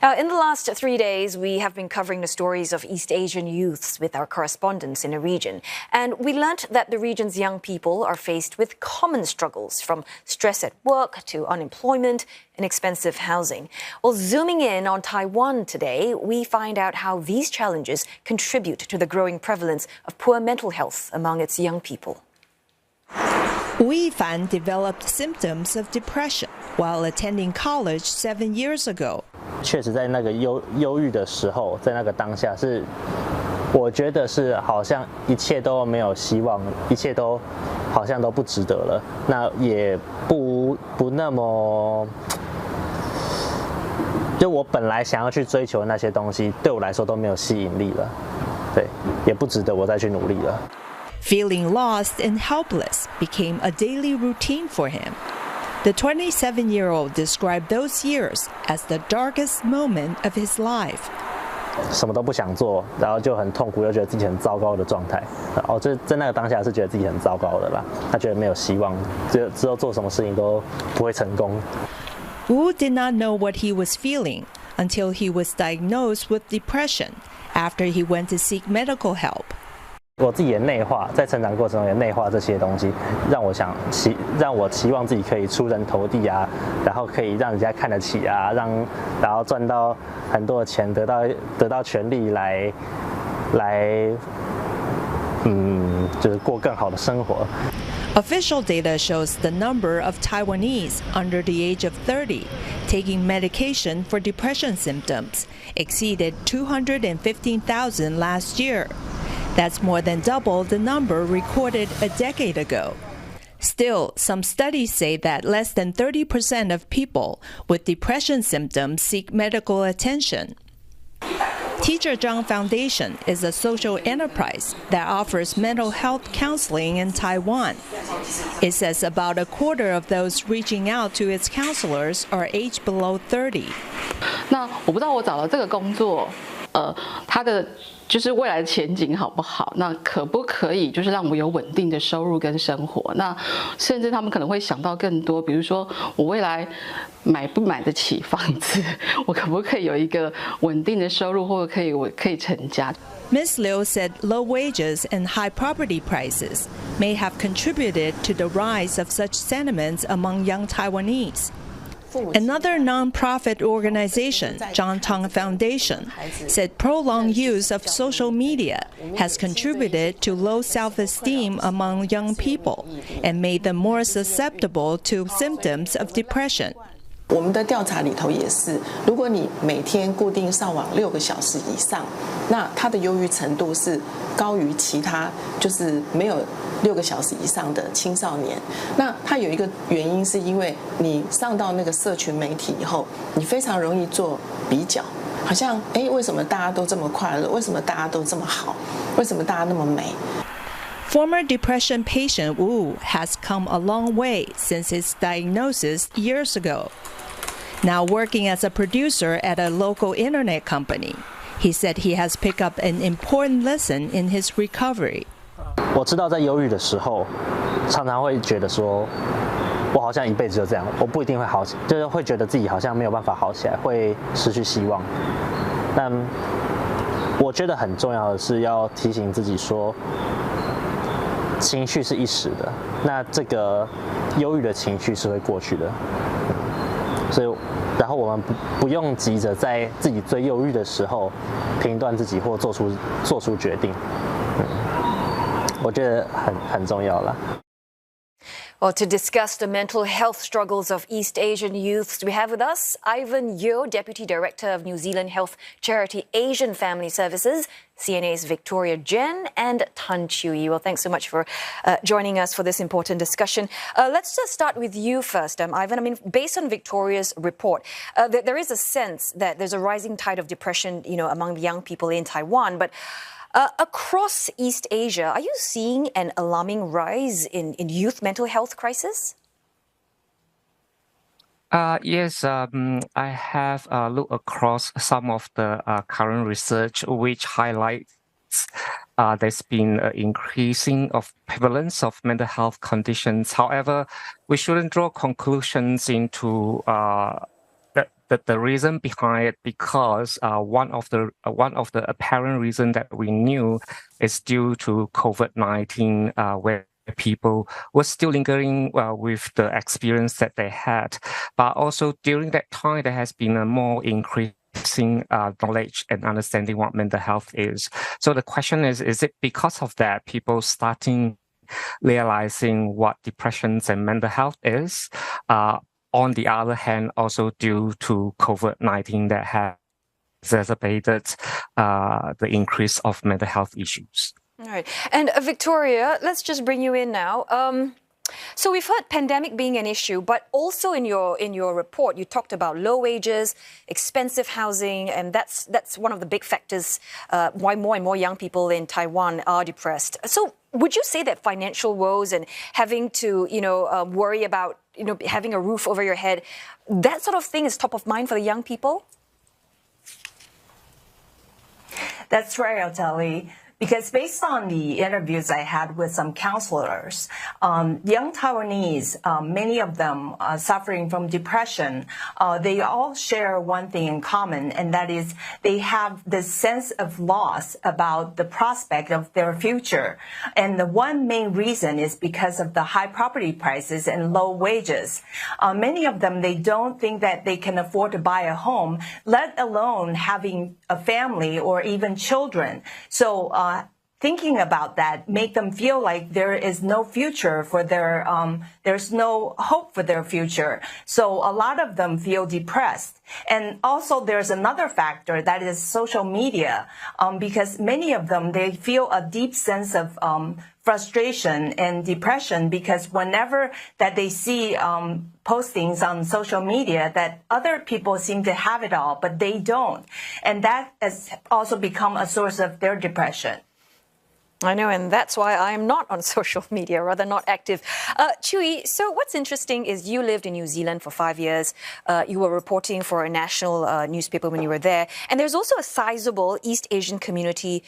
In the last 3 days, we have been covering the stories of East Asian youths with our correspondents in the region. And we learnt that the region's young people are faced with common struggles, from stress at work to unemployment and expensive housing. Well, zooming in on Taiwan today, we find out how these challenges contribute to the growing prevalence of poor mental health among its young people. Wu Yifan developed symptoms of depression while attending college 7 years ago. 确实在那个忧郁的时候，在那个当下是，我觉得是好像一切都没有希望，一切都好像都不值得了。那也不那么，就我本来想要去追求的那些东西，对我来说都没有吸引力了，对，也不值得我再去努力了。 Feeling lost and helpless became a daily routine for him. The 27-year-old described those years as the darkest moment of his life. 什么都不想做，然后就很痛苦，又觉得自己很糟糕的状态。这在那个当下是觉得自己很糟糕的啦。他觉得没有希望，之后做什么事情都不会成功。Wu did not know what he was feeling until he was diagnosed with depression after he went to seek medical help. 我自己的内化，在成长过程中也内化这些东西，让我期望自己可以出人头地啊，然后可以让人家看得起啊，然后赚到很多的钱，得到权利来，就是过更好的生活。 Official data shows the number of Taiwanese under the age of 30 taking medication for depression symptoms exceeded 215,000 last year. That's more than double the number recorded a decade ago. Still, some studies say that less than 30% of people with depression symptoms seek medical attention. Teacher Zhang Foundation is a social enterprise that offers mental health counseling in Taiwan. It says about a quarter of those reaching out to its counselors are aged below 30. 那我不知道我找到这个工作，它的就是未来的前景好不好？那可不可以就是让我有稳定的收入跟生活？那甚至他们可能会想到更多，比如说我未来买不买得起房子，我可不可以有一个稳定的收入，或者我可以成家。 Ms. Liu said low wages and high property prices may have contributed to the rise of such sentiments among young Taiwanese. Another non-profit organization, Zhang Tong Foundation, said prolonged use of social media has contributed to low self-esteem among young people and made them more susceptible to symptoms of depression. 我们的调查里头也是，如果你每天固定上网6个小时以上，那他的忧郁程度是高于其他就是没有6个小时以上的青少年。那它有一个原因是因为你上到那个社群媒体以后，你非常容易做比较，好像为什么大家都这么快乐？为什么大家都这么好？为什么大家那么美？ Former depression patient Wu has come a long way since his diagnosis years ago. Now working as a producer at a local internet company, he said he has picked up an important lesson in his recovery. 我知道在忧郁的时候，常常会觉得说，我好像一辈子就这样，我不一定会好起，就是会觉得自己好像没有办法好起来，会失去希望。但我觉得很重要的是要提醒自己说，情绪是一时的，那这个忧郁的情绪是会过去的。所以，然后我们不用急着在自己最忧郁的时候评断自己或做出决定。我觉得很重要啦。 Well, to discuss the mental health struggles of East Asian youths, we have with us Ivan Yeo, Deputy Director of New Zealand health charity Asian Family Services, CNA's Victoria Jen, and Tan Chiu-yi. Well, thanks so much for joining us for this important discussion. Let's just start with you first, Ivan. I mean, based on Victoria's report, there is a sense that there's a rising tide of depression, among the young people in Taiwan, but across East Asia, are you seeing an alarming rise in youth mental health crisis? Yes, I have looked across some of the current research which highlights there's been an increasing of prevalence of mental health conditions. However, we shouldn't draw conclusions into the reason behind it, because one of the apparent reason that we knew is due to COVID-19, where people were still lingering with the experience that they had. But also during that time, there has been a more increasing knowledge and understanding what mental health is. So the question is it because of that people starting realizing what depressions and mental health is? On the other hand, also due to COVID-19 that has exacerbated the increase of mental health issues. All right. And Victoria, let's just bring you in now. So we've heard pandemic being an issue, but also in your report, you talked about low wages, expensive housing, and that's one of the big factors why more and more young people in Taiwan are depressed. So would you say that financial woes and having to, worry about, having a roof over your head, that sort of thing is top of mind for the young people? That's right, Oteli. Because based on the interviews I had with some counselors, young Taiwanese, many of them suffering from depression, they all share one thing in common, and that is they have this sense of loss about the prospect of their future. And the one main reason is because of the high property prices and low wages. Many of them, they don't think that they can afford to buy a home, let alone having a family or even children. So thinking about that make them feel like there is no future for their, there's no hope for their future. So a lot of them feel depressed. And also there's another factor that is social media, because many of them, they feel a deep sense of frustration and depression because whenever that they see postings on social media that other people seem to have it all, but they don't. And that has also become a source of their depression. I know, and that's why I'm not on social media, rather not active. Chewy, so what's interesting is you lived in New Zealand for 5 years. You were reporting for a national newspaper when you were there. And there's also a sizable East Asian community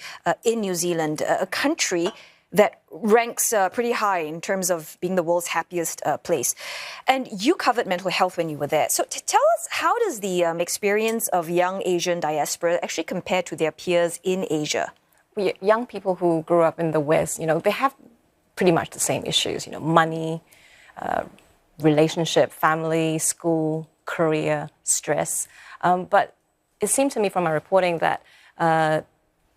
in New Zealand, a country that ranks pretty high in terms of being the world's happiest place. And you covered mental health when you were there. So tell us, how does the experience of young Asian diaspora actually compare to their peers in Asia? Young people who grew up in the West, they have pretty much the same issues, money, relationship, family, school, career, stress. But it seemed to me from my reporting that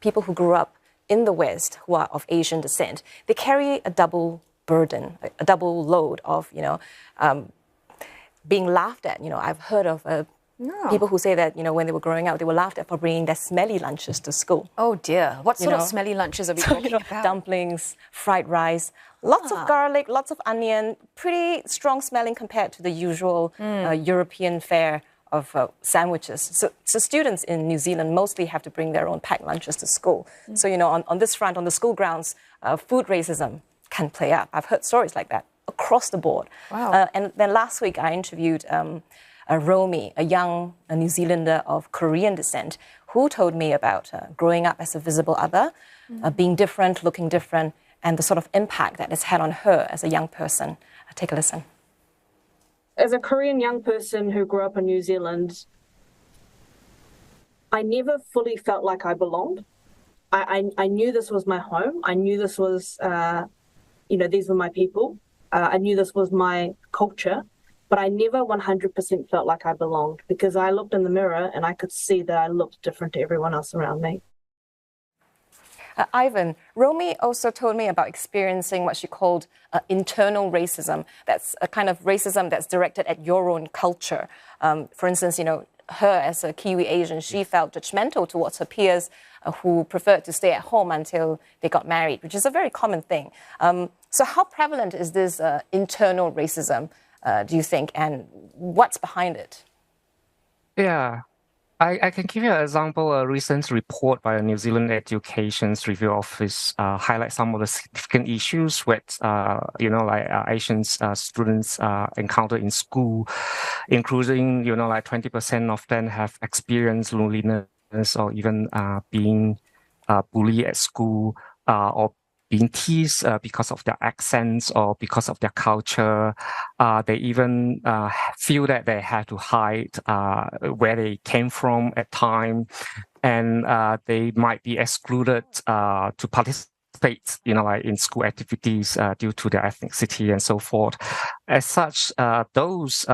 people who grew up in the West who are of Asian descent, they carry a double burden, a double load of, being laughed at. I've heard of people who say that, when they were growing up, they were laughed at for bringing their smelly lunches to school. Oh dear. What sort of smelly lunches are we talking about? Dumplings, fried rice, lots of garlic, lots of onion, pretty strong smelling compared to the usual European fare of sandwiches. So students in New Zealand mostly have to bring their own packed lunches to school. So, on this front, on the school grounds, food racism can play up. I've heard stories like that across the board. Wow. And then last week, I interviewed Romy, a young New Zealander of Korean descent, who told me about growing up as a visible other, being different, looking different, and the sort of impact that it's had on her as a young person. Take a listen. As a Korean young person who grew up in New Zealand, I never fully felt like I belonged. I knew this was my home. I knew this was, these were my people. I knew this was my culture. But I never 100% felt like I belonged because I looked in the mirror and I could see that I looked different to everyone else around me. Ivan, Romy also told me about experiencing what she called internal racism. That's a kind of racism that's directed at your own culture. For instance, her as a Kiwi Asian, she felt judgmental towards her peers who preferred to stay at home until they got married, which is a very common thing. So how prevalent is this internal racism? Do you think, and what's behind it? Yeah, I can give you an example. A recent report by the New Zealand Education Review Office highlights some of the significant issues with, Asian students encounter in school, including, 20% of them have experienced loneliness or even being bullied at school or being teased because of their accents or because of their culture. They even feel that they have to hide where they came from at time, and they might be excluded to participate, like in school activities due to their ethnicity and so forth. As such, those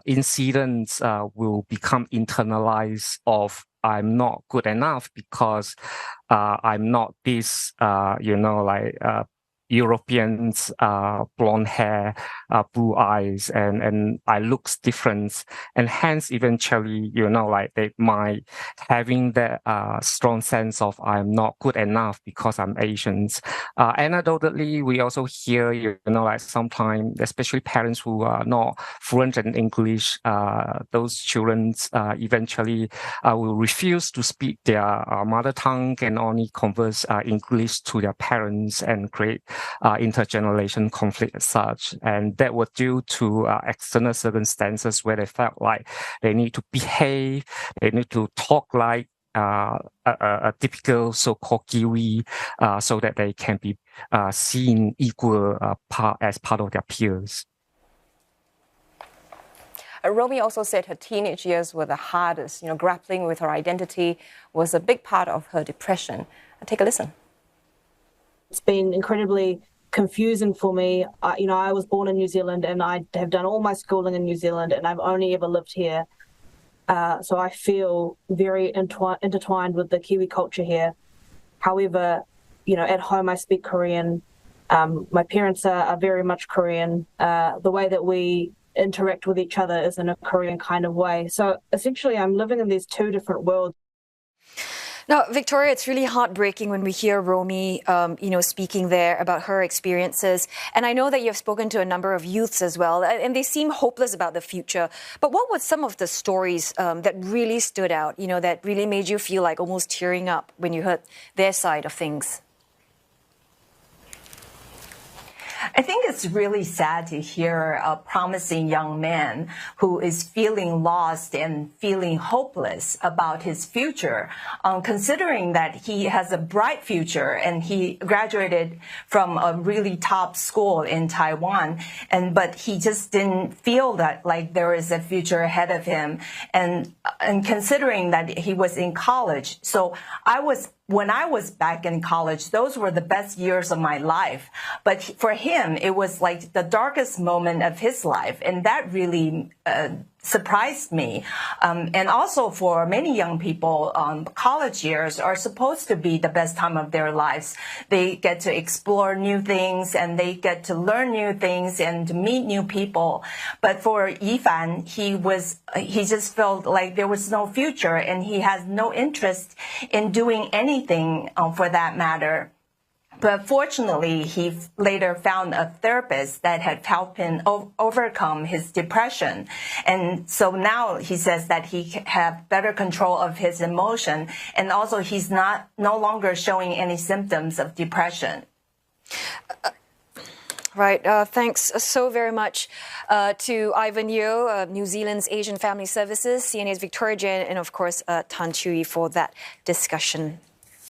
incidents will become internalized of I'm not good enough because I'm not this, Europeans, blonde hair, blue eyes, and I looks different, and hence eventually, they might having that strong sense of I'm not good enough because I'm Asians. Anecdotally, we also hear, sometimes, especially parents who are not fluent in English, those children eventually will refuse to speak their mother tongue and only converse English to their parents and create intergeneration conflict as such. And that was due to external circumstances where they felt like they need to behave, they need to talk like a typical so-called Kiwi, so that they can be seen equal as part of their peers. Romy also said her teenage years were the hardest. Grappling with her identity was a big part of her depression. Take a listen. It's been incredibly confusing for me. I was born in New Zealand and I have done all my schooling in New Zealand and I've only ever lived here. So I feel very intertwined with the Kiwi culture here. However, at home I speak Korean. My parents are very much Korean. The way that we interact with each other is in a Korean kind of way. So essentially I'm living in these two different worlds. Now, Victoria, it's really heartbreaking when we hear Romy, speaking there about her experiences. And I know that you've spoken to a number of youths as well, and they seem hopeless about the future. But what were some of the stories that really stood out, that really made you feel like almost tearing up when you heard their side of things? I think it's really sad to hear a promising young man who is feeling lost and feeling hopeless about his future, considering that he has a bright future and he graduated from a really top school in Taiwan, but he just didn't feel that like there is a future ahead of him, and considering that he was in college. So when I was back in college, those were the best years of my life. But for him, it was like the darkest moment of his life. And that really surprised me. And also for many young people, college years are supposed to be the best time of their lives. They get to explore new things and they get to learn new things and to meet new people. But for Yifan, he just felt like there was no future and he has no interest in doing anything for that matter. But fortunately, he later found a therapist that had helped him overcome his depression. And so now he says that he have better control of his emotion. And also he's no longer showing any symptoms of depression. Right. Thanks so very much to Ivan Yeo, New Zealand's Asian Family Services, CNA's Victoria Jen, and of course Tan Chui for that discussion.